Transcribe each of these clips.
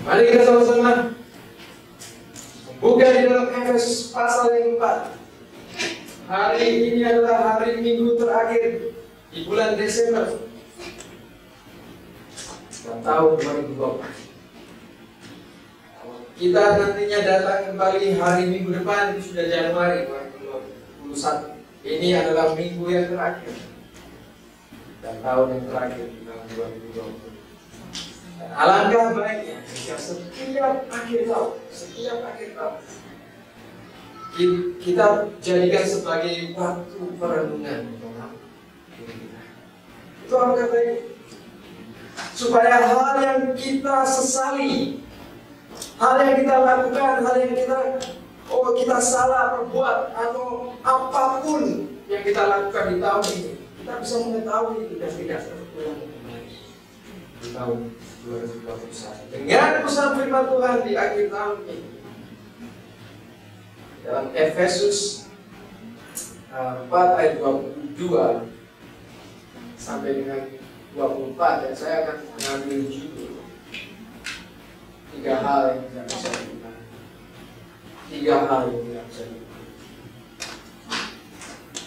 Mari kita sama-sama buka di dalam Efesus pasal yang 4. Hari ini adalah hari Minggu terakhir di bulan Desember tahun 2020. Kita nantinya datang kembali hari Minggu depan, itu sudah Januari 2021. Ini adalah minggu yang terakhir dan tahun yang terakhir di tahun 2020. Dan alangkah baiknya jika setiap akhir tahun kita jadikan sebagai waktu perenungan dalam diri kita. Itu alangkah baiknya, supaya hal yang kita sesali, hal yang kita lakukan, hal yang kita salah perbuat, atau apapun yang kita lakukan di tahun ini, kita bisa mengetahui itu dan tidak terulang kembali di tahun 2021 dengan pesan firman Tuhan di akhir tahun ini. Dalam Efesus 4 ayat 22 sampai dengan 24, dan saya akan mengambil judul 3 hal yang tidak bisa dilupakan. 3 hal yang tidak bisa dilupakan.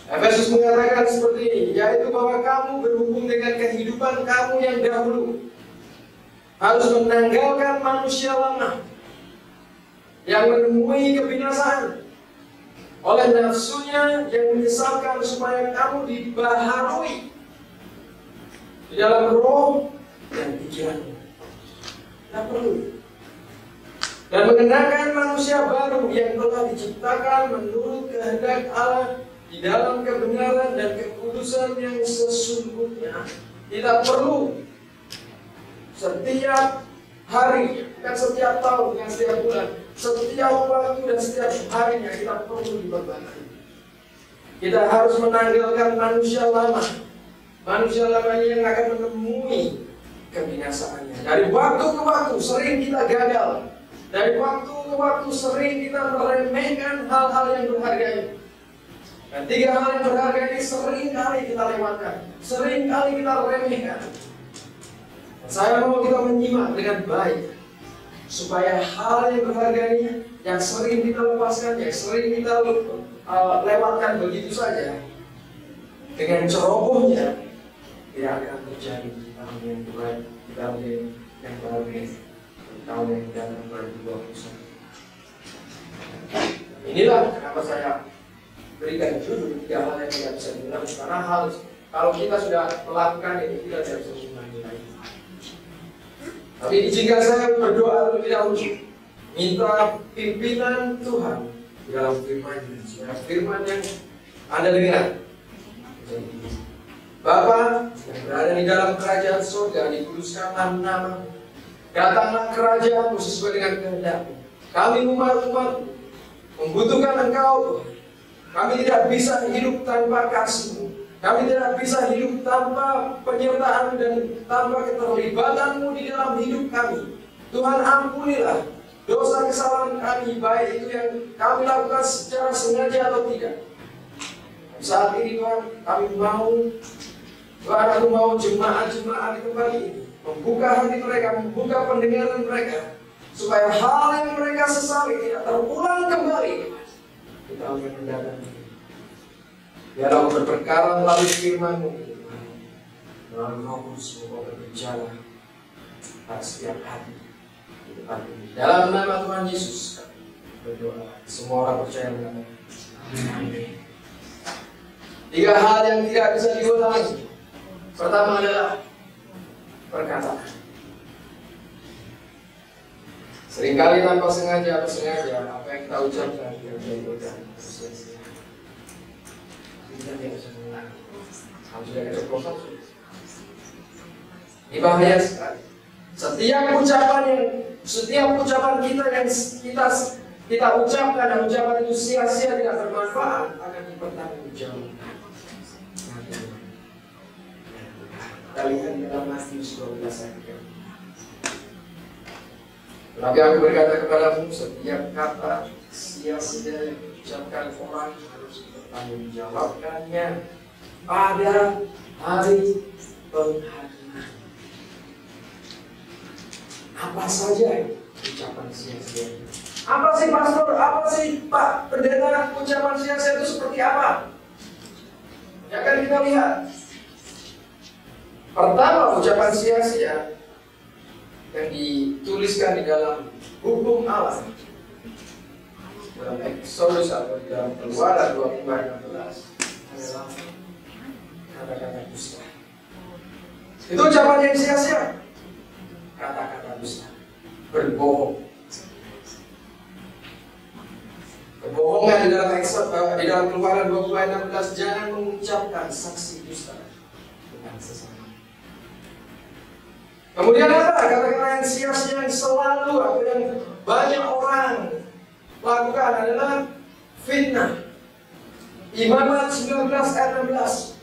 Efesus mengatakan seperti ini, yaitu bahwa kamu berhubung dengan kehidupan kamu yang dahulu harus menanggalkan manusia lama yang menemui kebinasaan oleh nafsunya yang menyesalkan, supaya kamu dibaharui di dalam roh dan pikiranmu. Tidak perlu. Dan mengenakan manusia baru yang telah diciptakan menurut kehendak Allah di dalam kebenaran dan kekudusan yang sesungguhnya. Tidak perlu setiap hari, bukan setiap tahun, bukan setiap bulan, setiap waktu dan setiap harinya kita perlu diperbaiki. Kita harus menanggalkan manusia lama yang akan menemui kebinasaannya. Dari waktu ke waktu sering kita gagal. Dari waktu ke waktu sering kita meremehkan hal-hal yang berharga ini. Dan 3 hal yang berharga ini sering kali kita lewatkan, sering kali kita remehkan. Dan saya mau kita menyimak dengan baik, supaya hal yang berharga ini yang sering kita lepaskan, yang sering kita lewatkan begitu saja, dengan cerobohnya, tidak akan terjadi di tahun yang baik, di tahun yang baru ini, di tahun yang datang 2021. Inilah kenapa saya berikan judul 3 hal yang tidak bisa diulang, karena kalau kita sudah melakukan ini, kita tidak bisa mengulangi lagi. Tapi jika saya berdoa terlebih dahulu, minta pimpinan Tuhan di dalam firman yang Anda dengar. Bapa yang berada di dalam kerajaan surga, dikuduskanlah nama-Mu. Datanglah kerajaan-Mu sesuai dengan kehendak-Mu. Kami umat-umat membutuhkan Engkau. Kami tidak bisa hidup tanpa kasih-Mu. Kami tidak bisa hidup tanpa penyertaan dan tanpa keterlibatan-Mu di dalam hidup kami. Tuhan, ampunilah dosa kesalahan kami, baik itu yang kami lakukan secara sengaja atau tidak. Saat ini Tuhan, kami mau, Tuhan, aku mau jemaat-jemaat di tempat ini membuka hati mereka, membuka pendengaran mereka, supaya hal yang mereka sesali tidak terulang kembali di tahun yang mendatang. Biarlah berperkara melalui firman-Mu, melalui Roh Kudus, Engkau berbicara pada setiap hati di tempat ini. Dalam nama Tuhan Yesus kami berdoa. Semua orang percaya mengatakan amin. 3 hal yang tidak bisa diulangi. Pertama adalah perkataan. Seringkali tanpa sengaja atau sengaja, apa yang kita ucapkan tidak sia-sia. Kita tidak bisa mengulangi. Kalau sudah keceplosan, ini bahaya sekali. Setiap ucapan kita yang kita ucapkan, dan ucapan itu sia-sia, tidak bermanfaat, akan dipertanggungjawabkan. Kita lihat dalam Matius 12 ayat. Tetapi aku berkata kepadamu, setiap kata sia-sia yang diucapkan orang harus dipertanggungjawabkannya pada hari penghakiman. Apa saja itu ucapan sia-sia? Apa sih pastor? Apa sih Pak Pendeta? Ucapan sia-sia itu seperti apa? Ya kan kita lihat. Pertama, ucapan sia-sia yang dituliskan di dalam hukum Allah dalam Exodus atau di dalam Keluaran 20 ayat 16 adalah kata-kata dusta. Itu ucapan yang sia-sia. Kata-kata dusta, berbohong. Kebohongan di dalam di dalam Keluaran 20 ayat 16, jangan mengucapkan saksi dusta dengan sesama. Kemudian apa? Kata-kata yang sia-sia yang selalu atau yang banyak orang lakukan adalah fitnah. Imamat 19 ayat 16.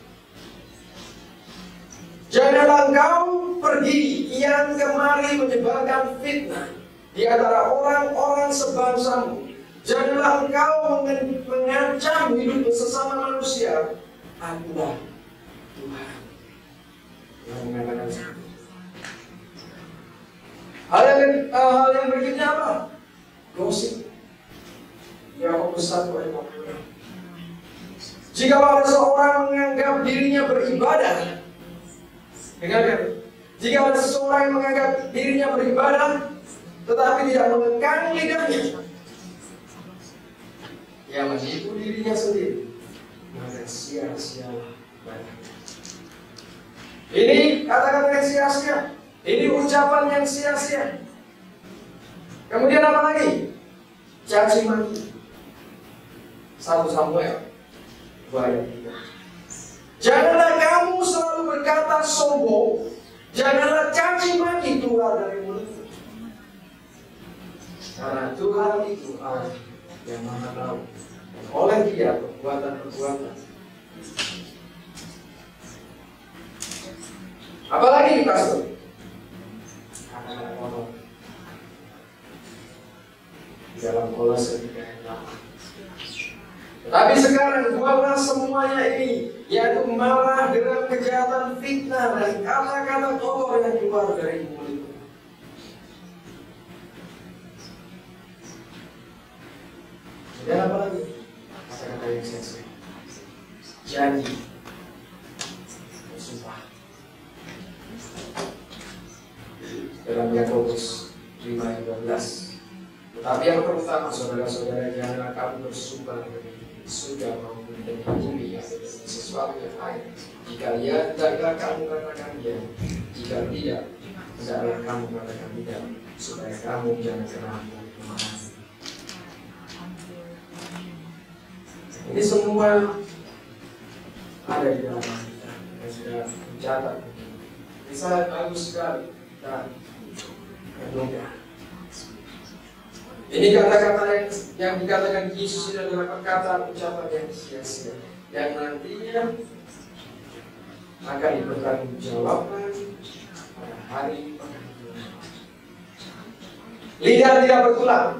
Janganlah engkau pergi kian kemari menyebarkan fitnah di antara orang-orang sebangsamu. Janganlah engkau mengancam hidup sesama manusia. Akulah Tuhan yang mengatakan seperti itu. Hal yang berikutnya apa? Gosip. Yakobus 1 ayat 40. Jika ada seorang menganggap dirinya beribadah, dengarkan. Jika ada seseorang yang menganggap dirinya beribadah, tetapi tidak mengekang lidahnya, ia menipu dirinya sendiri, maka sia-sialah ibadahnya. Ini kata-kata yang sia-sia. Ini ucapan yang sia-sia. Kemudian apa lagi? Caci maki. 1 Samuel 2 ayat 3. Janganlah kamu selalu berkata sombong, janganlah caci maki keluar dari mulutmu. Karena Tuhan itu Allah yang Maha Tahu. Oleh Dia perbuatan-perbuatan. Apalagi pastor? Kata-kata kotor. Di dalam Kolose 3 ayat 8. Tapi sekarang buanglah semuanya ini, yaitu marah, geram, kejahatan, fitnah, dan kata-kata kotor yang keluar dari mulutmu. Dan apa lagi? Kata-kata yang sia-sia. Janji, sumpah. Dalam Yakobus 5 ayat 12. Tetapi yang terutama, saudara-saudara, janganlah kamu bersumpah sudah maupun dengan diri atau sesuatu yang lain. Jika ya, hendaklah kamu katakan ya. Jika tidak, hendaklah kamu katakan tidak, supaya kamu jangan kena kemarahan. Ini semua ada di dalam kita. Kita sudah mencatat. Bisa bagus sekali kita renungkan. Ini kata-kata yang dikatakan Yesus ini adalah perkataan ucapan yang sia-sia, yang nantinya akan dipertanggungjawabkan pada hari pengadilan. Lidah tidak bertulang.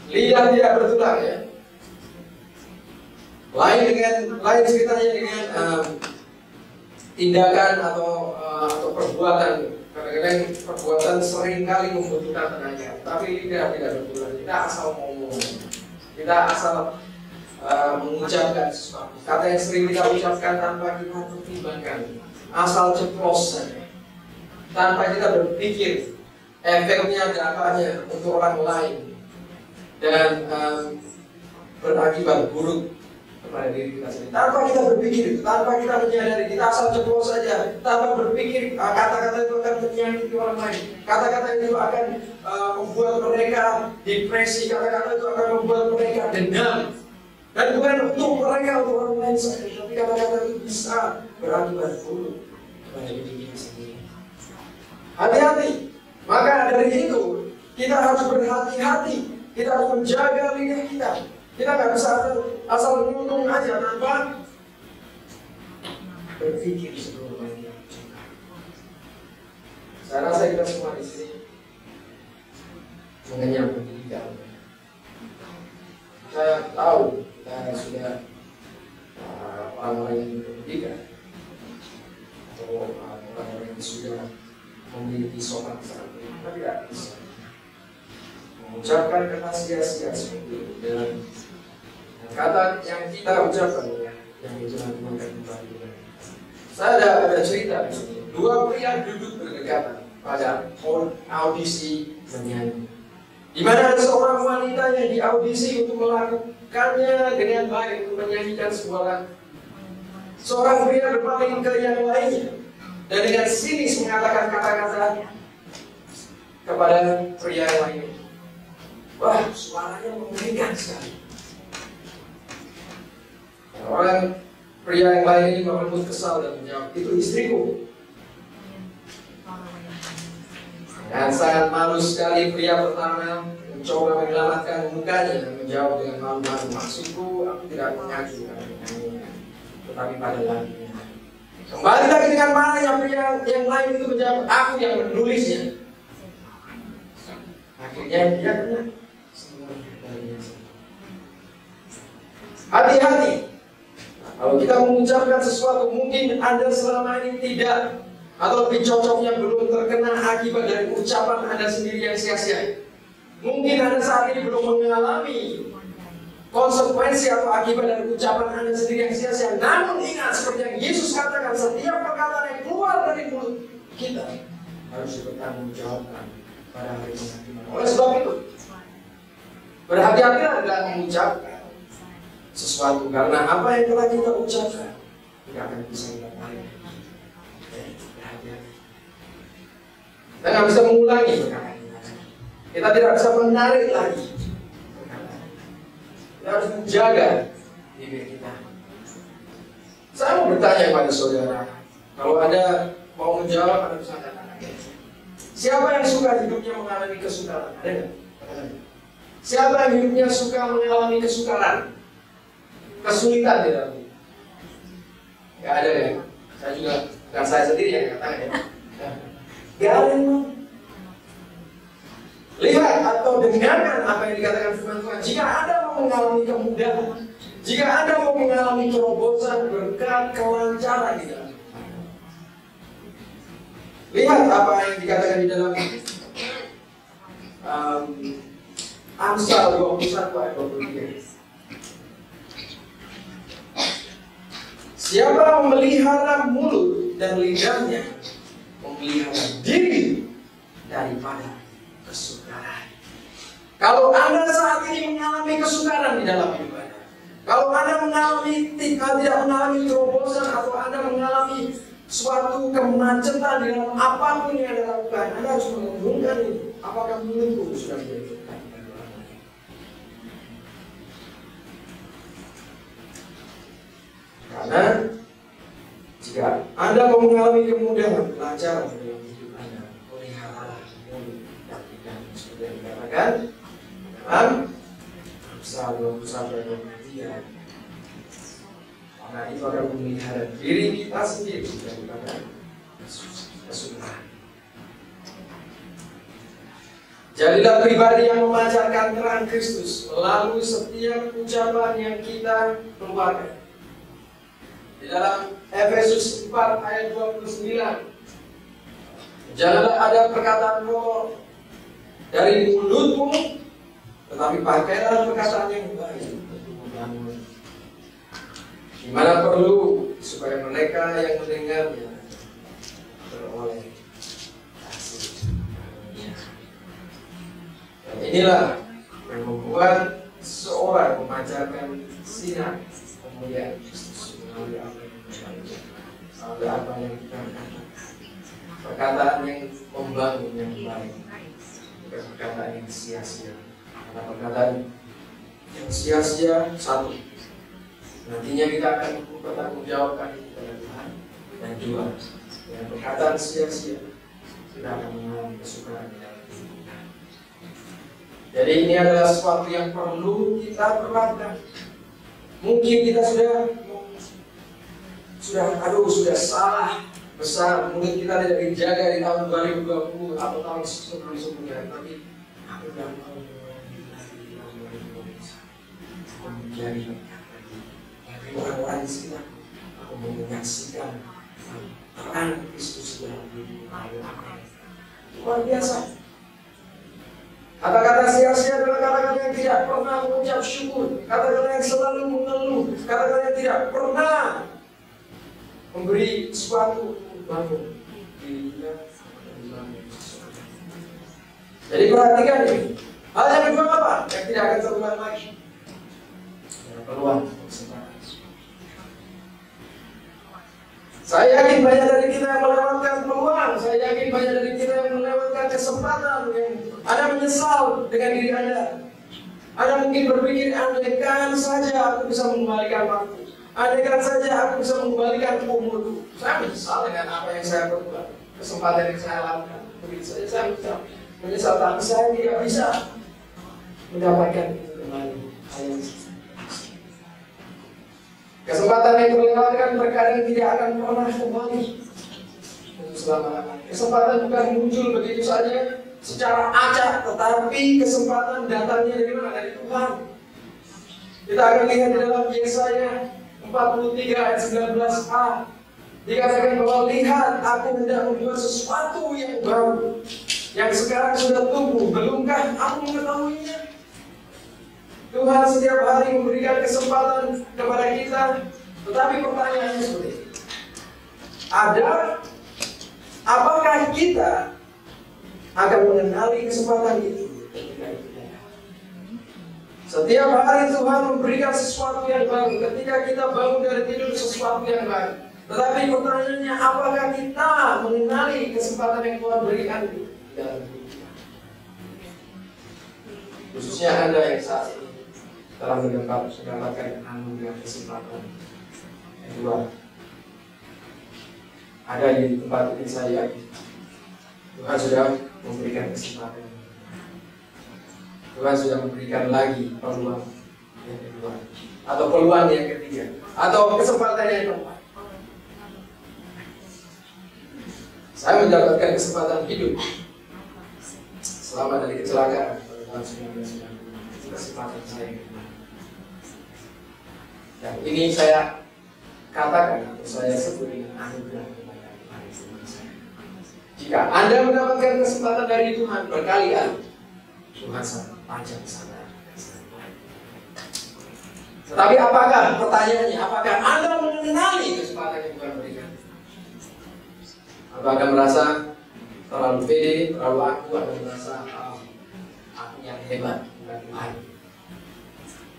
Lidah tidak bertulang, ya. Lain ceritanya dengan tindakan atau perbuatan. Kadang-kadang perbuatan sering kali membutuhkan tenaga, tapi lidah tidak bertulang. Kita asal ngomong, kita asal mengucapkan sesuatu. Kata yang sering kita ucapkan tanpa kita pertimbangkan, asal ceplos saja, tanpa kita berpikir efeknya dampaknya untuk orang lain dan berakibat buruk kepada diri kita sendiri. Tanpa kita berpikir itu, tanpa kita menyadari, kita asal ceplos saja, tanpa berpikir kata-kata itu akan menyakiti orang lain. Kata-kata itu akan membuat mereka depresi, kata-kata itu akan membuat mereka dendam. Dan bukan untuk mereka, untuk orang lain saja, tapi kata-kata itu bisa berakibat buruk kepada diri kita sendiri. Hati-hati. Maka dari itu kita harus berhati-hati. Kita harus menjaga lidah kita. Kita nggak bisa asal ngomong aja tanpa berpikir sebelum berbicara. Saya rasa kita semua di sini mengenyam pendidikan. Saya tahu kita sudah orang-orang yang berpendidikan atau orang-orang yang sudah memiliki sopan sangat bisa mengucapkan kata sia-sia seperti itu dengan kata yang kita ucapkan yang itu nanti akan kembali. Saya ada cerita di sini. Dua pria duduk berdekatan pada audisi menyanyi. Di mana ada seorang wanita yang diaudisi untuk melakukannya dengan baik untuk menyanyikan sebuah lagu. Seorang pria berpaling ke yang lainnya dan dengan sinis mengatakan kata-kata kepada pria yang lainnya. Wah, suaranya mengerikan sekali. Orang pria yang lain ini merembut kesal dan menjawab, itu istriku. Dan sangat malu sekali pria pertama mencoba menyelamatkan mukanya dan menjawab dengan malu-malu. Maksudku, aku tidak mengaji menyanyinya, tetapi pada lagunya. Kembali lagi dengan marahnya pria yang lain itu menjawab, aku yang menulisnya. Akhirnya dia kena. Hati-hati. Kalau kita mengucapkan sesuatu, mungkin Anda selama ini tidak, atau lebih cocoknya belum terkena akibat dari ucapan Anda sendiri yang sia-sia. Mungkin Anda saat ini belum mengalami konsekuensi atau akibat dari ucapan Anda sendiri yang sia-sia. Namun ingat, seperti yang Yesus katakan, setiap perkataan yang keluar dari mulut kita harus dipertanggungjawabkan pada hari penghakiman. Oleh sebab itu, berhati-hatilah dalam mengucapkan sesuatu, karena apa yang telah kita ucapkan tidak akan bisa kita tarik. Kita nggak bisa mengulangi perkataan kita. Kita tidak bisa menarik lagi perkataan. Kita harus menjaga diri kita. Saya mau bertanya kepada saudara, kalau Anda mau menjawab, Anda bisa katakan. Siapa yang suka hidupnya mengalami kesukaran? Ada nggak? Siapa yang hidupnya suka mengalami kesukaran? Kesulitan di dalam hidup? Gak ada ya? Saya juga, bukan saya sendiri yang katakan ya. Gak ada yang mau. Lihat atau dengarkan apa yang dikatakan firman Tuhan. Jika Anda mau mengalami kemudahan, jika Anda mau mengalami terobosan, berkat, kelancaran di dalam hidup, lihat apa yang dikatakan di dalam Amsal 21 ayat 23. Siapa memelihara mulut dan lidahnya, memelihara diri daripada kesukaran. Kalau Anda saat ini mengalami kesukaran di dalam hidup Anda, kalau Anda tidak mengalami terobosan, atau Anda mengalami suatu kemacetan di dalam apapun yang Anda lakukan, Anda harus menentukan itu. Apakah mulutku sudah menjadi berkat? Karena jika Anda mau mengalami kemudahan, kelancaran dalam hidup Anda, peliharalah mulut dan lidah, seperti yang dikatakan dalam Amsal 21 ayat 23. Karena itu akan memelihara diri kita sendiri daripada kesukaran. Jadilah pribadi yang memancarkan terang Kristus melalui setiap ucapan yang kita keluarkan. Di dalam Efesus 4 ayat 29, janganlah ada perkataan kotor dari mulutmu, tetapi pakailah perkataan yang baik untuk membangun, di mana perlu, supaya mereka yang mendengarnya beroleh kasih. Dan inilah yang membuat seorang memancarkan sinar kemuliaan Kristus melalui apa yang kita katakan. Perkataan yang membangun yang baik, bukan perkataan yang sia-sia. Karena perkataan yang sia-sia, satu, nantinya kita akan bertanggungjawabkan itu kepada Tuhan. Dan dua, dengan perkataan sia-sia kita akan mengalami kesukaran di dalam hidup kita. Jadi ini adalah sesuatu yang perlu kita perhatikan. Mungkin kita sudah salah besar, mulut kita tidak dijaga di tahun 2020 atau tahun sebelumnya, tapi aku tidak mau menjadi bagi orang-orang di sekitar. Aku mau menyaksikan terang Kristus dalam hidup aku. Luar biasa. Kata-kata sia-sia adalah kata-kata yang tidak pernah mengucap syukur, kata-kata yang selalu mengeluh, kata-kata yang tidak pernah memberi sesuatu bangun. Jadi perhatikan ini. Hal yang kedua apa? Yang tidak akan terulang lagi. Peluang. Saya yakin banyak dari kita yang melewatkan peluang. Saya yakin banyak dari kita yang melewatkan kesempatan. Anda menyesal dengan diri Anda. Anda mungkin berpikir, andaikan saja aku bisa mengembalikan waktu. Andaikan saja aku bisa mengembalikan umurku. Saya menyesal dengan apa yang saya perbuat. Kesempatan yang saya lakukan. Begitu saja saya menyesal. Tapi saya tidak bisa mendapatkan itu kembali. Kesempatan yang terlewatkan terkadang tidak akan pernah kembali selama-lamanya. Kesempatan bukan muncul begitu saja secara acak, tetapi kesempatan datangnya dari mana? Dari Tuhan. Kita akan lihat di dalam Yesaya 43 ayat 19a. Dikatakan bahwa lihat, aku hendak membuat sesuatu yang baru, yang sekarang sudah tumbuh. Belumkah aku mengetahuinya? Tuhan setiap hari memberikan kesempatan kepada kita, tetapi pertanyaannya seperti ini. Apakah kita akan mengenali kesempatan itu? Setiap hari Tuhan memberikan sesuatu yang baru. Ketika kita bangun dari tidur, sesuatu yang baru. Tetapi pertanyaannya, apakah kita mengenali kesempatan yang Tuhan berikan itu? Khususnya Anda yang saat ini telah mendapatkan anugerah kesempatan yang kedua. Ada di tempat ini saya yakin Tuhan sudah memberikan kesempatan. Tuhan sudah memberikan lagi peluang yang kedua, atau peluang yang ketiga, atau kesempatan yang keempat. Saya mendapatkan kesempatan hidup selama dari kecelakaan pada tahun 1990. Kesempatan saya. Dan ini saya katakan atau saya sebut dengan anugerah kepada Tuhan. Jika Anda mendapatkan kesempatan dari Tuhan berkali-kali, Tuhan sangat panjang sabar. Tetapi apakah, pertanyaannya, apakah Anda mengenali kesempatan yang Tuhan berikan? Apakah merasa terlalu pede, terlalu aku, atau merasa aku yang hebat, bukan Tuhan?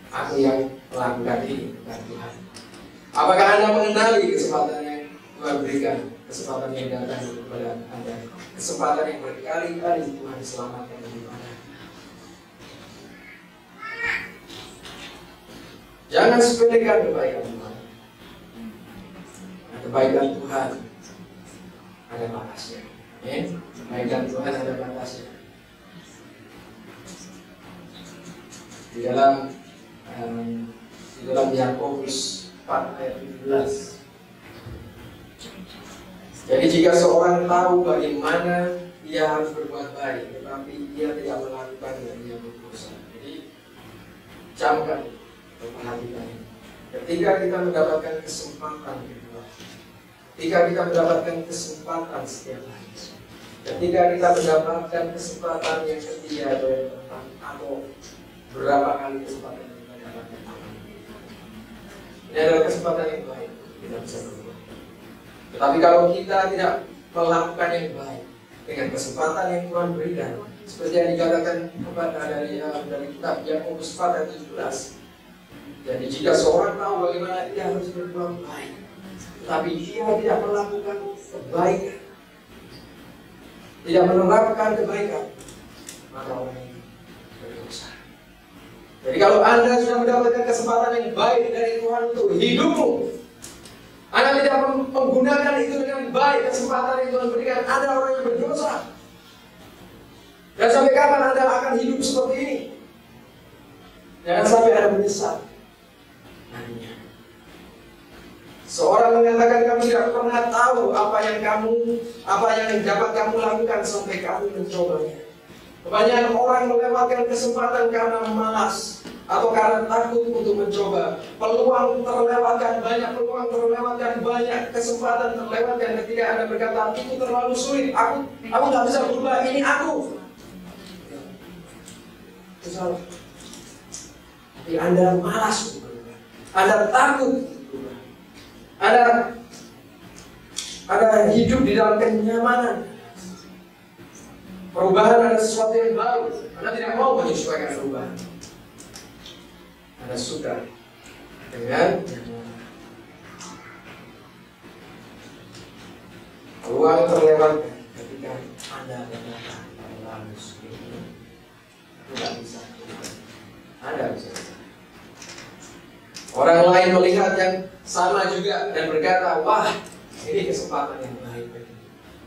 Aku yang melakukan ini, bukan Tuhan. Apakah Anda mengenali kesempatan yang Tuhan berikan? Kesempatan yang datang kepada Anda, kesempatan yang berkali-kali Tuhan selamatkan dari Anda. Jangan sepelekan kebaikan Tuhan. Kebaikan Tuhan ada batasnya. Kebaikan Tuhan ada batasnya. Di dalam Yakobus 4 ayat 17. Jadi jika seorang tahu bagaimana ia harus berbuat baik, tetapi ia tidak melakukannya, ia berdosa. Jadi camkan, perhatikan. Ketika kita mendapatkan kesempatan kedua, ketika kita mendapatkan kesempatan setiap hari, ketika kita mendapatkan kesempatan yang ketiga atau yang keempat, atau berapa kali kesempatan yang kita dapatkan, ini adalah kesempatan yang baik, kita bisa berbuat. Tetapi kalau kita tidak melakukan yang baik dengan kesempatan yang Tuhan berikan, seperti yang dikatakan kepada dari kitab Yakobus 4 ayat 17. Jadi jika seorang tahu bagaimana dia harus berbuat baik, tetapi dia tidak melakukan kebaikan, tidak menerapkan kebaikan, maka orang ini berdosa. Jadi kalau Anda sudah mendapatkan kesempatan yang baik dari Tuhan untuk hidupmu, Anda tidak menggunakan itu dengan baik, kesempatan yang Tuhan berikan, Anda orang yang berdosa. Dan sampai kapan Anda akan hidup seperti ini? Jangan sampai Anda menyesal. Seorang mengatakan kamu tidak pernah tahu apa yang dapat kamu lakukan sampai kamu mencobanya. Kebanyakan orang melewatkan kesempatan karena malas atau karena takut untuk mencoba. Peluang terlewatkan, banyak kesempatan terlewatkan ketika Anda berkata itu terlalu sulit. Aku nggak bisa berubah, ini aku. itu salah. Tapi Anda malas untuk berubah, Anda takut untuk berubah, Anda hidup di dalam kenyamanan. Perubahan adalah sesuatu yang baru. Anda tidak mau menyesuaikan perubahan. Anda suka dengan peluang terlewatkan ketika Anda berkata lalu seperti ini. Tidak bisa. Anda bisa. Orang lain melihat yang sama juga dan berkata, wah, ini kesempatan yang baik bagi.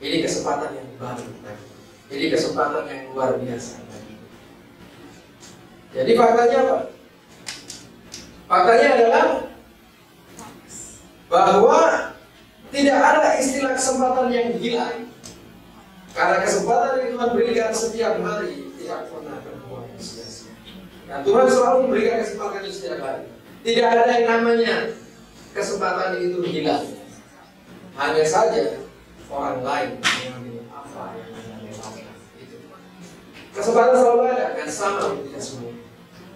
Ini kesempatan yang baru bagi. Ini kesempatan yang luar biasa bagi. Jadi faktanya apa? Faktanya adalah bahwa tidak ada istilah kesempatan yang hilang. Karena kesempatan yang Tuhan berikan setiap hari tidak pernah terbuang sia-sia. Dan Tuhan selalu memberikan kesempatan itu setiap hari. Tidak ada yang namanya kesempatan itu hilang. Hanya saja orang lain mengambil apa yang Anda lewatkan. Itu. Kesempatan selalu ada dan sama untuk kita semua.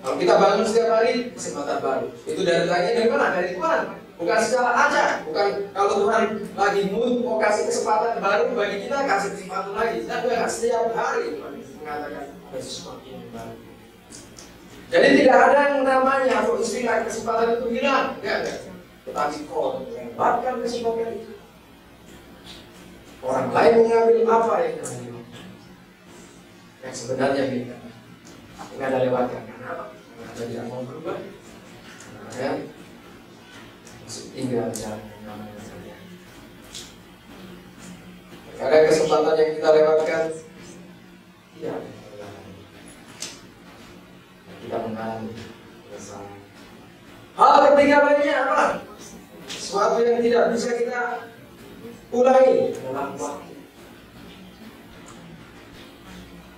Kalau kita bangun setiap hari, kesempatan baru. Itu datangnya dari mana? Dari Tuhan. Bukan secara acak. Bukan kalau Tuhan lagi mood mau kasih kesempatan baru bagi kita, kasih kesempatan lagi. Kita juga setiap hari Tuhan mengatakan ada sesuatu yang baru. Jadi tidak ada yang namanya atau istilah kesempatan itu hilang. Enggak. Tetapi kau lewatkan kesempatan itu. Orang lain mengambil apa yang namanya yang sebenarnya kita nggak ada lewatkan. Karena apa? Karena Anda tidak mau berubah. Karena masih tinggal jalan yang namanya saja. Ada kesempatan yang kita lewatkan. Tidak. Kita mengalami kesalahan. Hal ketiga lainnya apa? Sesuatu yang tidak bisa kita ulangi dalam waktu.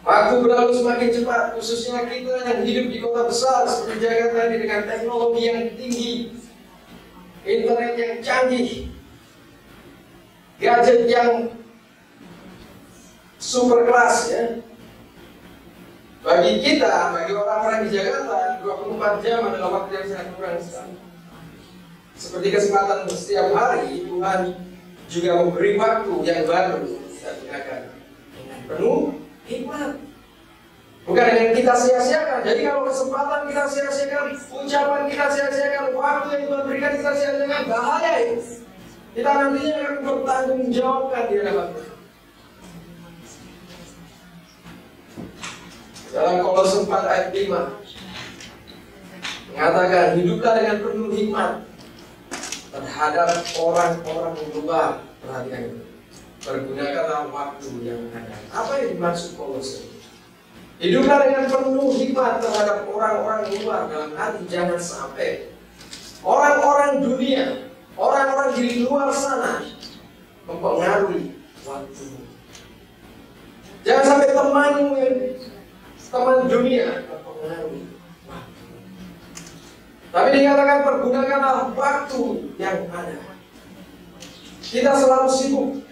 Waktu berlalu semakin cepat, khususnya kita yang hidup di kota besar seperti Jakarta ini dengan teknologi yang tinggi, internet yang canggih, gadget yang super kelas ya. Bagi kita, bagi orang-orang di Jakarta, 24 jam adalah waktu yang sangat kurang sekali. Seperti kesempatan setiap hari, Tuhan juga memberi waktu yang baru kita gunakan dengan penuh hikmat. Bukan dengan kita sia-siakan. Jadi kalau kesempatan kita sia-siakan, ucapan kita sia-siakan, waktu yang Tuhan berikan kita sia-siakan, bahaya itu. Kita nantinya akan bertanggung jawabkan di hadapan Tuhan. Dalam Kolose 4 ayat 5 mengatakan, hiduplah dengan penuh hikmat terhadap orang-orang luar. Perhatikan itu. Pergunakanlah waktu yang ada. Apa yang dimaksud Kolose? Hiduplah dengan penuh hikmat terhadap orang-orang luar. Dalam arti jangan sampai orang-orang dunia, orang-orang di luar sana mempengaruhi waktumu. Jangan sampai temanmu yang teman dunia mempengaruhi waktu. Tapi dikatakan pergunakanlah waktu yang ada. Kita selalu sibuk.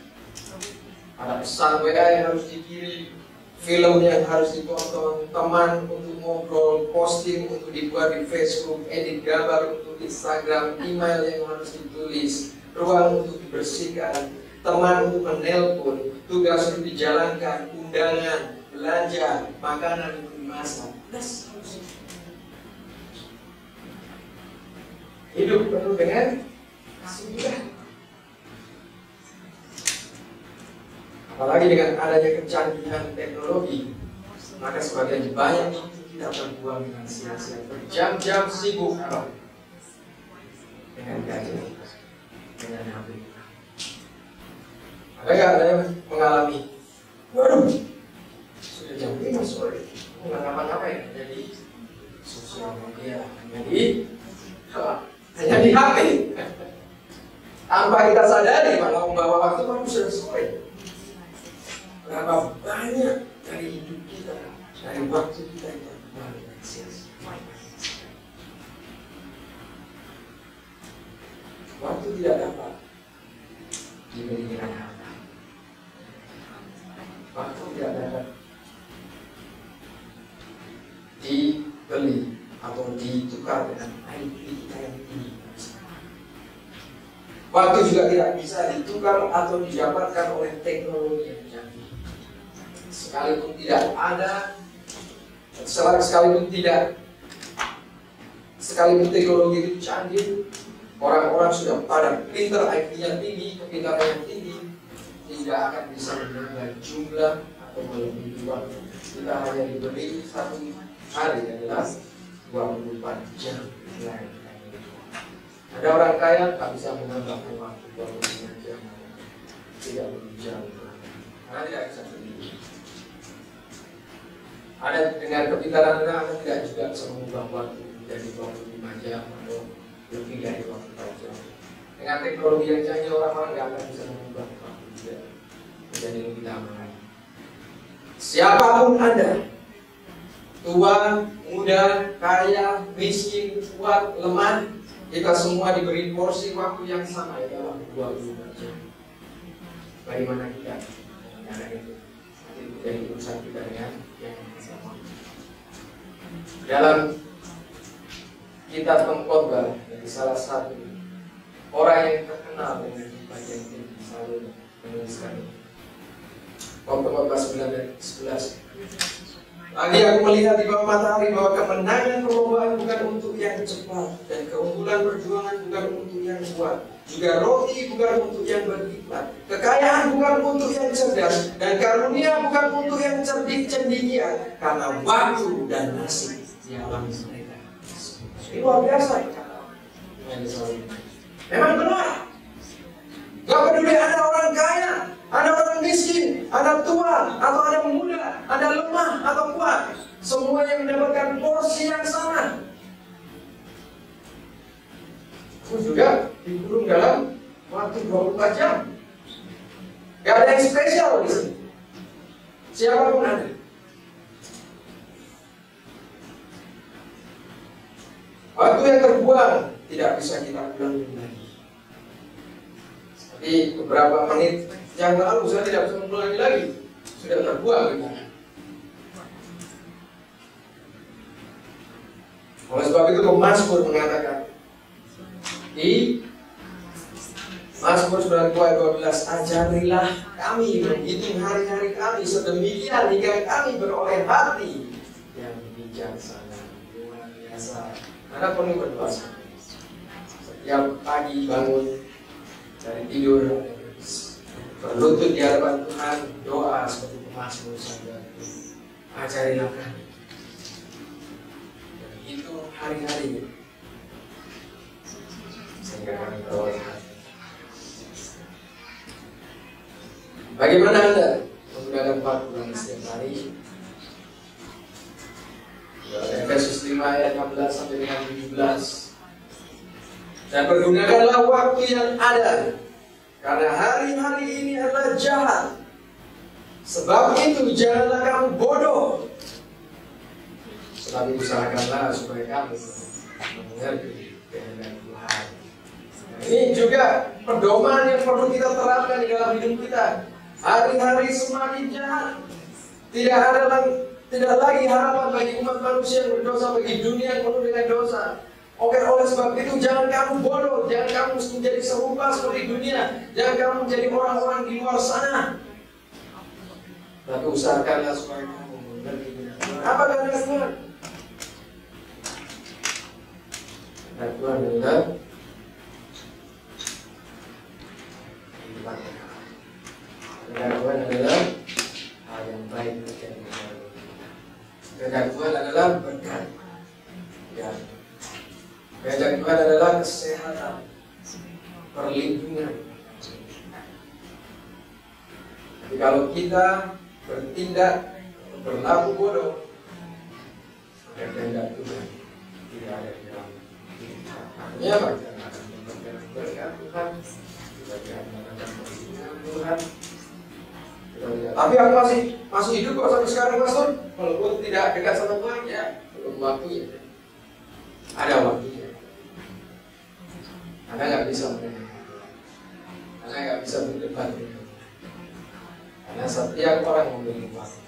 Ada pesan WA yang harus dikirim, film yang harus ditonton, teman untuk ngobrol, posting untuk dibuat di Facebook, edit gambar untuk Instagram, email yang harus ditulis, ruang untuk dibersihkan, teman untuk menelpon, tugas untuk dijalankan, undangan, belanja, makanan untuk dimasak. Hidup penuh dengan kesibukan. Apalagi dengan adanya kecanggihan teknologi, maka sebagian banyak waktu kita terbuang dengan sia-sia. Berjam-jam sibuk apa? Dengan gadget, dengan HP. Ada nggak ada yang mengalami? Waduh, sudah jam 5 sore, aku nggak ngapa-ngapain. Jadi sosial media hanya di HP. Tanpa kita sadari bahwa membawa waktu baru sudah sore. Berapa banyak dari hidup kita, dari waktu kita yang terbuang dengan sia-sia. Waktu tidak dapat dibeli dengan harta. Waktu tidak dapat dibeli atau ditukar dengan IP kita yang tinggi. Waktu juga tidak bisa ditukar atau didapatkan oleh teknologi yang canggih. Sekalipun teknologi itu canggih, orang-orang sudah pada pintar, IQ-nya tinggi, kepintaran yang tinggi, tidak akan bisa menambah jumlah atau melebihi waktu. Kita hanya diberi satu hari adalah 24 jam. Ada orang kaya tak bisa menambahkan waktu 25 jam, tidak lebih jauh, karena tidak bisa sendiri. Ada dengan kepintaran Anda tidak juga bisa mengubah waktu menjadi 25 jam atau lebih dari 24 jam. Dengan teknologi yang canggih, orang-orang tidak akan bisa mengubah waktu menjadi lebih lama lagi. Siapapun Anda, tua, muda, kaya, miskin, kuat, lemah, kita semua diberi porsi waktu yang sama, dalam 24 jam. Bagaimana kita? Karena itu jadi urusan kita dengan yang sama. Dalam kitab Pengkhotbah, dari salah satu orang yang terkenal dengan bagian tinggi selalu menuliskan ini. Pengkhotbah 9:11. Lagi aku melihat di bawah matahari bahwa kemenangan perlombaan bukan untuk yang cepat, dan keunggulan perjuangan bukan untuk yang kuat, juga roti bukan untuk yang berhikmat, kekayaan bukan untuk yang cerdas, dan karunia bukan untuk yang cerdik cendikian, karena waktu dan nasib di alam mereka. Ini luar biasa. Memang benar. Gak peduli ada orang kaya, ada orang miskin, ada tua atau ada muda, ada lemah atau kuat, semua yang mendapatkan porsi yang sama. Aku juga dikurung dalam waktu 24 jam. Gak ada yang spesial di sini. Siapapun Anda. Waktu yang terbuang tidak bisa kita ulangi lagi. Tapi beberapa menit yang lalu saya tidak bisa mengulangi lagi, sudah terbuang. Oleh sebab itu Mazmur mengatakan di Mazmur 92:12, ajarilah kami menghitung hari-hari kami sedemikian hingga kami beroleh hati yang bijaksana. Luar biasa. Anda perlu berdoa. Setiap pagi bangun dari tidur, berlutut di hadapan Tuhan, doa seperti Mazmur saja. Ajarilah kami. Dan itu hari-hari sehingga kami beroleh hati. Bagaimana Anda menggunakan waktu setiap hari? Efesus 5 ayat 16 sampai dengan 17. Dan pergunakanlah waktu yang ada, karena hari-hari ini adalah jahat. Sebab itu janganlah kamu bodoh, tetapi usahakanlah supaya kamu mengerti kehendak Tuhan. Ini juga pedoman yang perlu kita terapkan di dalam hidup kita. Hari-hari semakin jahat. Tidak lagi harapan bagi umat manusia yang berdosa, bagi dunia yang penuh dengan dosa. Oke, oleh sebab itu jangan kamu bodoh, jangan kamu menjadi serupa seperti dunia, jangan kamu menjadi orang-orang di luar sana. Tapi usahakanlah supaya kamu mengerti apa kehendak Tuhan. Dan Tuhan adalah kehendak Tuhan adalah hal yang baik terjadi. Kehendak Tuhan adalah berkat. Ya. Kehendak Tuhan adalah kesehatan, perlindungan. Tapi kalau kita bertindak, berlaku bodoh, maka kehendak Tuhan tidak ada di dalam kita. Artinya apa? Kita akan mendapatkan berkat Tuhan, kita akan mendapatkan perlindungan Tuhan. Tapi aku masih hidup kok sampai sekarang, Pastor. Walaupun tidak dekat sama Tuhan, ya belum waktunya. Ada waktunya. Anda nggak bisa mendengar, Anda nggak bisa berdebat dengan Tuhan. Karena setiap orang memiliki waktu.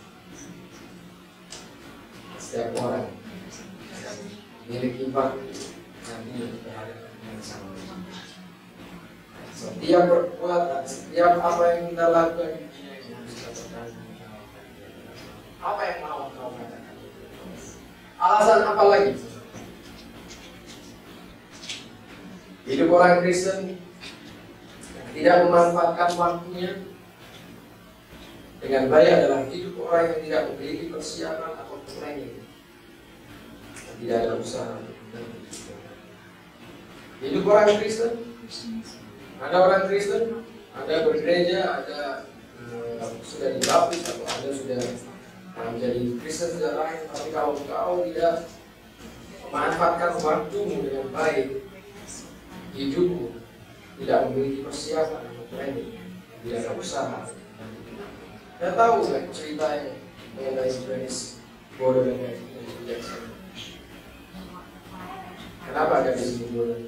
Setiap orang milik iman nanti berhadapan dengan sama. Setiap perbuatan, setiap apa yang kita lakukan, apa yang mau kau katakan? Alasan apa lagi? Hidup orang Kristen yang tidak memanfaatkan waktunya dengan baik adalah hidup orang yang tidak memiliki persiapan atau planning, tidak ada usaha. Hidup orang Kristen, ada orang Kristen, ada bergereja, ada sudah dibaptis atau ada sudah menjadi Kristen sudah lain, tapi kalau kau tidak memanfaatkan waktumu dengan baik, hidupmu tidak memiliki persiapan atau planning, tidak ada usaha. Saya tahu kan cerita yang mengenai Johannes bodoh dan bijaksana. Kenapa ada di sini bodoh?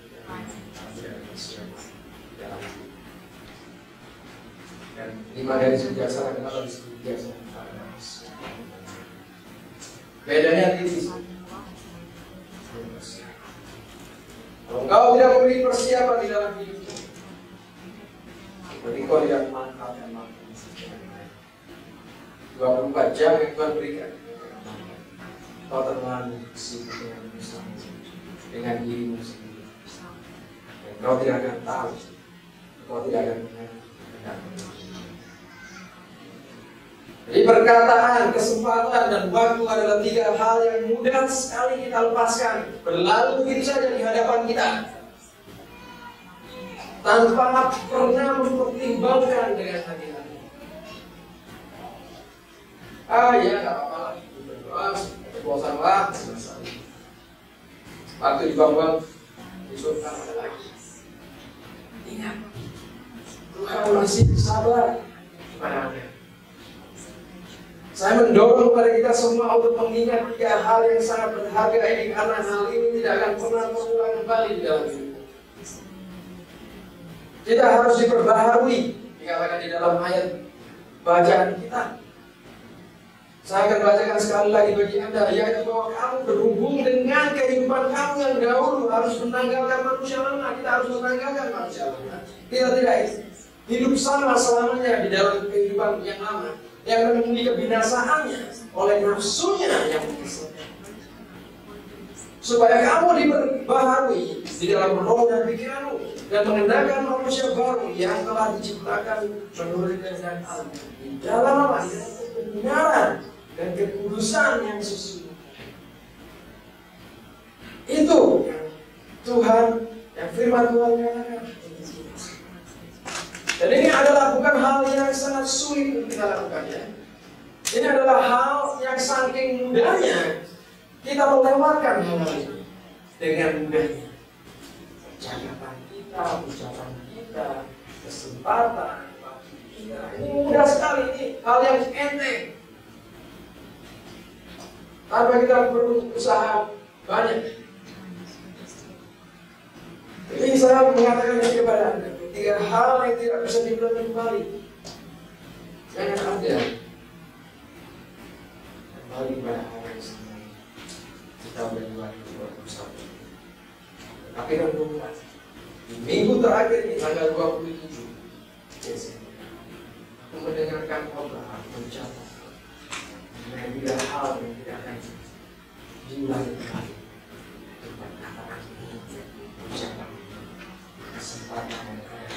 Tidak ada persiapan dalam hidup. Dan 5 gadis bijaksana, kenapa disebut bijaksana? Bedanya tipis. Kalau engkau tidak memiliki persiapan di dalam hidupmu, berarti kau tidak memanfaatkan waktu 24 jam yang Tuhan berikan. Kau terlalu sibuk dengan usahamu, dengan dirimu sendiri, dan kau tidak akan tahu, kau tidak akan mengenal. Jadi perkataan, kesempatan, dan waktu adalah 3 hal yang mudah sekali kita lepaskan, berlalu begitu saja di hadapan kita, tanpa pernah mempertimbangkan dengan hati-hati. Ya nggak apa-apa lah, berdoa, bosan waktu, waktu dibuang-buang, besok kan ada lagi. Ingat, Tuhan masih sabar kepada Anda. Saya mendorong kepada kita semua untuk mengingat 3 hal yang sangat berharga ini, karena hal ini tidak akan pernah terulang kembali di dalam hidup. Kita harus diperbaharui, dikatakan di dalam ayat bacaan kita. Saya akan bacakan sekali lagi bagi Anda, yaitu bahwa kamu berhubung dengan kehidupan kamu yang dahulu harus menanggalkan manusia lama. Kita harus menanggalkan manusia lama. Kita tidak hidup sama selamanya di dalam kehidupan yang lama, yang menemui kebinasaannya oleh nafsunya yang menyesalkan. Supaya kamu diperbaharui di dalam roh dan pikiranmu dan mengenakan manusia baru yang telah diciptakan menurut kehendak Allah di dalam apa? Di dalam kebenaran dan kekudusan yang sesungguhnya. Itu yang Tuhan, yang firman Tuhan katakan. Dan ini adalah bukan hal yang sangat sulit untuk kita lakukan, ya. Ini adalah hal yang saking mudahnya kita melewatkan hal ini dengan mudahnya. Percakapan kita, ucapan kita, kesempatan waktu kita, ini mudah sekali, ini hal yang enteng. Tanpa kita perlu usaha banyak. Jadi saya mengatakan ini kepada Anda, 3 hal yang tidak bisa diulang kembali. Jangan ada kembali pada hal yang sama. Kita berdua bersama. Tapi renungkan di minggu terakhir di tanggal 27 Desember, aku mendengarkan khotbah mencatat dengan 3 hal yang tidak akan diulangi kembali. Perkataan, ucapan, kesempatan yang ada.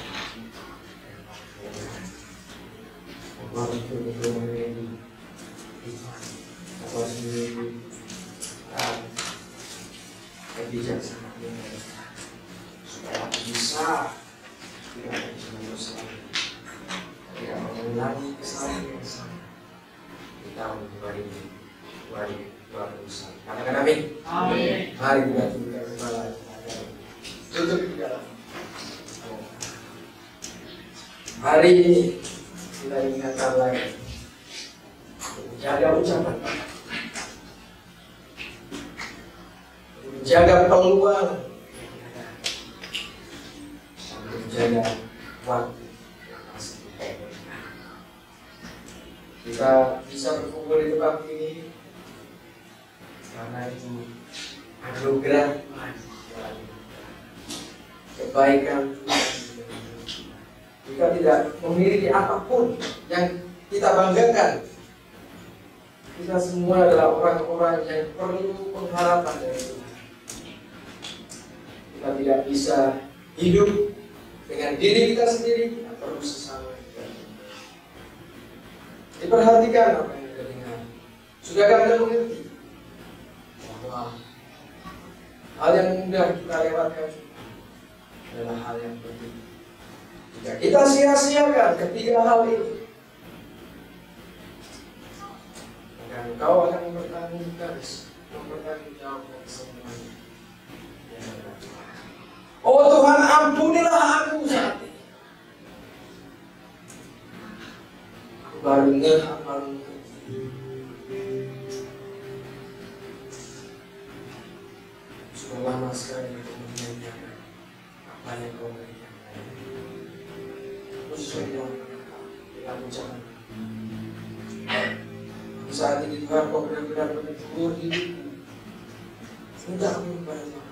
Waktu itu menjadi iman atau sendiri kebijaksanaan supaya aku bisa tidak berdosa, tidak mengulangi kesalahan yang sama di tahun 2021. Katakan amin. Amin. Mari kita tundukkan kepala kita, tutup di dalam. Hari ini kita ingatkan lagi, jaga ucapan, jaga peluang, jaga waktu yang masih kita. Kita bisa berkumpul di tempat ini karena itu anugerah Tuhan, kebaikan Tuhan. Jika tidak memiliki apapun yang kita banggakan, kita semua adalah orang-orang yang perlu pengharapan dari Tuhan. Kita tidak bisa hidup dengan diri kita sendiri, kita perlu sesama kita. Diperhatikan apa yang kita dengar. Sudahkah Anda mengerti bahwa hal yang mudah kita lewatkan adalah hal yang penting? Jika kita sia-siakan ketiga hal ini, maka engkau akan mempertanggungjawabkan semuanya. Oh Tuhan, ampunilah aku saat ini. Aku baru ngeh amalmu. Sudah lama sekali aku menyanyikan apa yang kau berikan. Aku sudah dengan ucapan. Saat ini Tuhan, kau benar-benar menegur hidupku. Minta aku kepada Tuhan.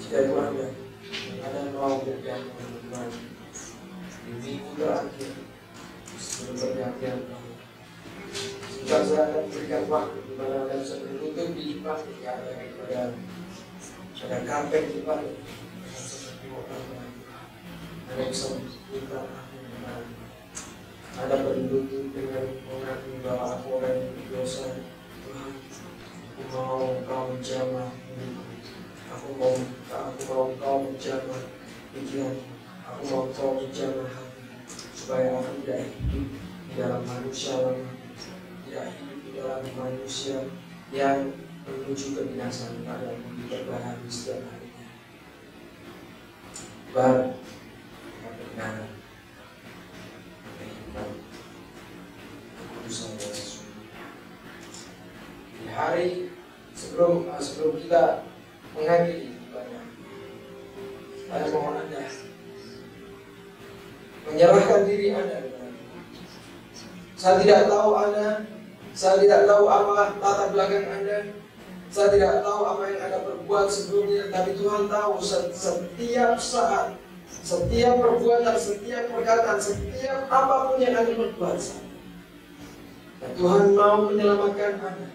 Jika Tuhan ada mau berjaya dengan di minggu terakhir sebelum pergantian tahun, sudah saya akan berikan waktu di mana Anda bisa berlutut di depan pada karpet di depan seperti orang lain. Anda bisa minta ampun. Anda berlutut dengan mengakui bahwa aku orang yang berdosa. Tuhan, aku mau Kau menjamah hidupku. Aku mau Kau menjamah pikiran. Aku mau Kau menjamah hati, supaya aku tidak hidup di dalam manusia lama, tidak hidup di dalam manusia yang menuju kebinasaan, pada diperbaharui setiap harinya. Baru kebenaran, kehidupan, kekudusan dan sesungguhnya. Di hari sebelum kita mengakhiri ibadah, saya mohon Anda menyerahkan diri Anda kepada Tuhan. Saya tidak tahu Anda, saya tidak tahu apa latar belakang Anda, saya tidak tahu apa yang Anda perbuat sebelumnya, tapi Tuhan tahu setiap saat, setiap perbuatan, setiap perkataan, setiap apapun yang Anda perbuat. Dan Tuhan mau menyelamatkan Anda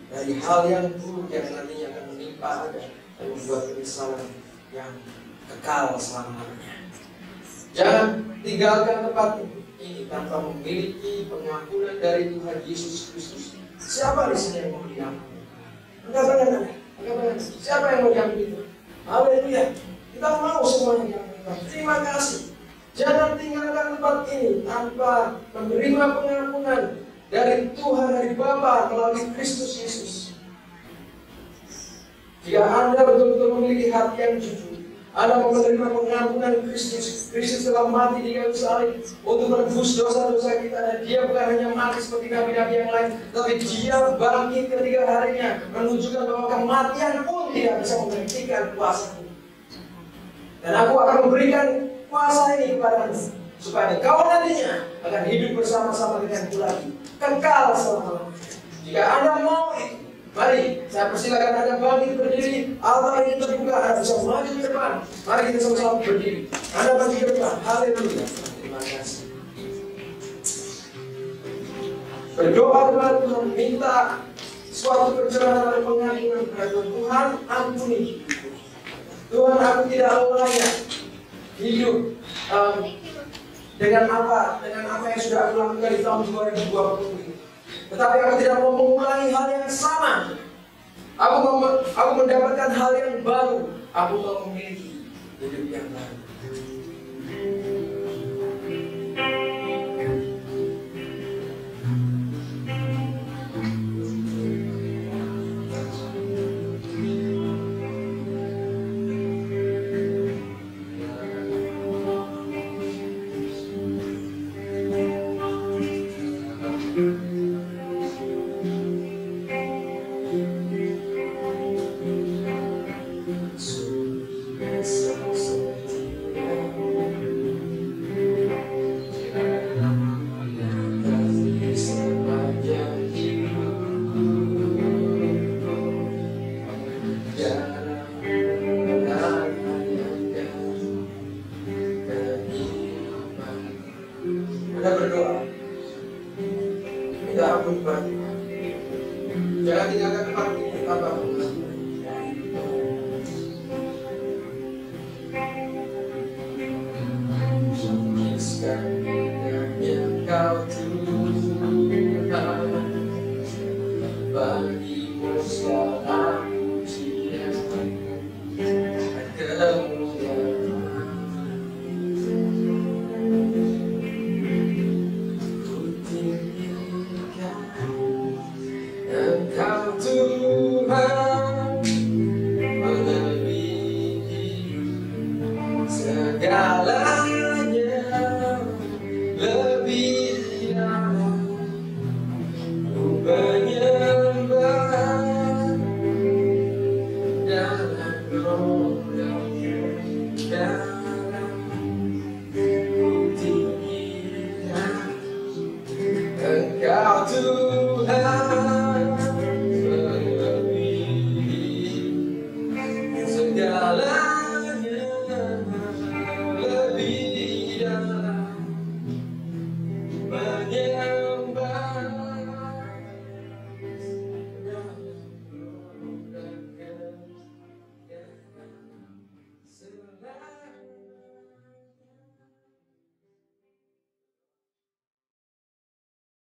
dari hal yang buruk yang nantinya akan menimpa Anda dan membuat penyesalan yang kekal selama-lamanya. Jangan tinggalkan tempat ini tanpa memiliki pengampunan dari Tuhan Yesus Kristus. Siapa di sini yang mau diampuni? Angkat tangan. Siapa yang mau diampuni? Haleluya. Kita mau semuanya diampuni. Terima kasih. Jangan tinggalkan tempat ini tanpa menerima pengampunan dari Tuhan, dari Bapa melalui Kristus Yesus. Jika Anda betul-betul memiliki hati yang jujur, Anda mau menerima pengampunan Kristus. Kristus telah mati di kayu salib untuk menebus dosa-dosa kita, dan Dia bukan hanya mati seperti nabi-nabi yang lain, tapi Dia bangkit ketiga harinya, menunjukkan bahwa kematian pun tidak bisa menghentikan kuasa-Nya. Dan aku akan memberikan kuasa ini kepadamu, supaya engkau nantinya akan hidup bersama-sama denganku lagi, kekal selama-lamanya. Jika Anda mau itu, mari saya persilakan Anda bangkit berdiri. Altar ini terbuka, Anda bisa maju ke depan. Mari kita sama-sama berdiri. Anda maju ke depan. Haleluya. Terima kasih. Berdoa kepada Tuhan, minta suatu pencerahan dan pengampunan kepada Tuhan. Tuhan, ampuni hidupku. Tuhan, aku tidak layak hidup dengan apa yang sudah aku lakukan di tahun 2020 ini. Tetapi aku tidak mau mengulangi hal yang sama. Aku mendapatkan hal yang baru. Aku mau memiliki hidup yang baru. Ya